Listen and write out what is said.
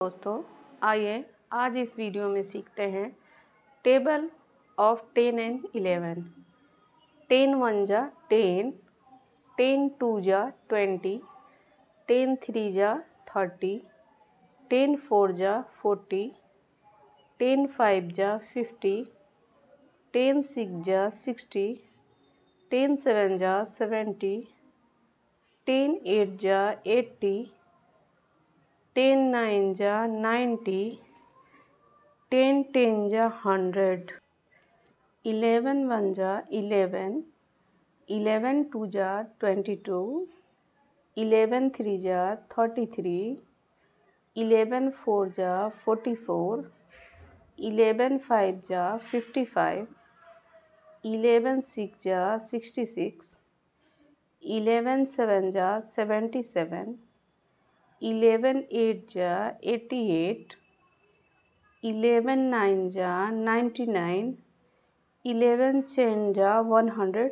दोस्तों, आइए आज इस वीडियो में सीखते हैं टेबल ऑफ 10 एंड 11। 10 1 जा 10, 10 2 जा 20, 10 3 जा 30, 10 4 जा 40, 10 5 जा 50, 10 6 जा 60, 10 7 जा 70, 10 8 जा 80, 10 9 जा 90, 10 10 जा 100, 11 1 जा 11, 11 2 जा 22, 11 3 जा 33, 11 4 जा 44, 11 5 जा 55, 11 6 जा 66, 11 7 जा 77, 11 8 जा 88, 11 9 जा 99, 11 10 जा 100।